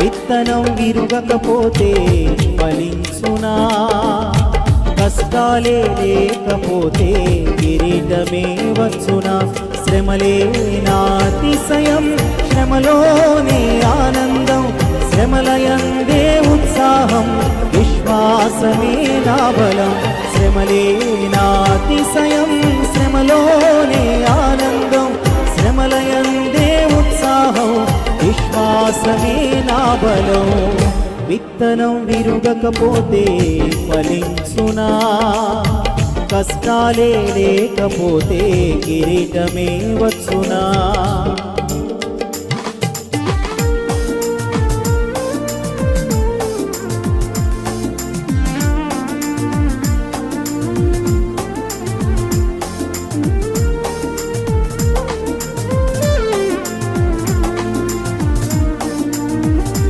విత్తనం విరుగకపోతే ఫలించునా, కష్టాలే లేకపోతే కిరీటమే వచ్చునా. శ్రమలే నాతిశయం, శ్రమలోనే ఆనందం, శ్రమలయందే ఉత్సాహం, విశ్వాసమే నా బలం. శ్రమలే నాతిశయం, శ్రమలోనే ఆనందం, శ్రమలయందే ఉత్సాహం, విశ్వాసమే నా బలం. విత్తనం విరుగకపోతే ఫలించునా, కష్టాలే లేకపోతే కిరీటమే వచ్చునా.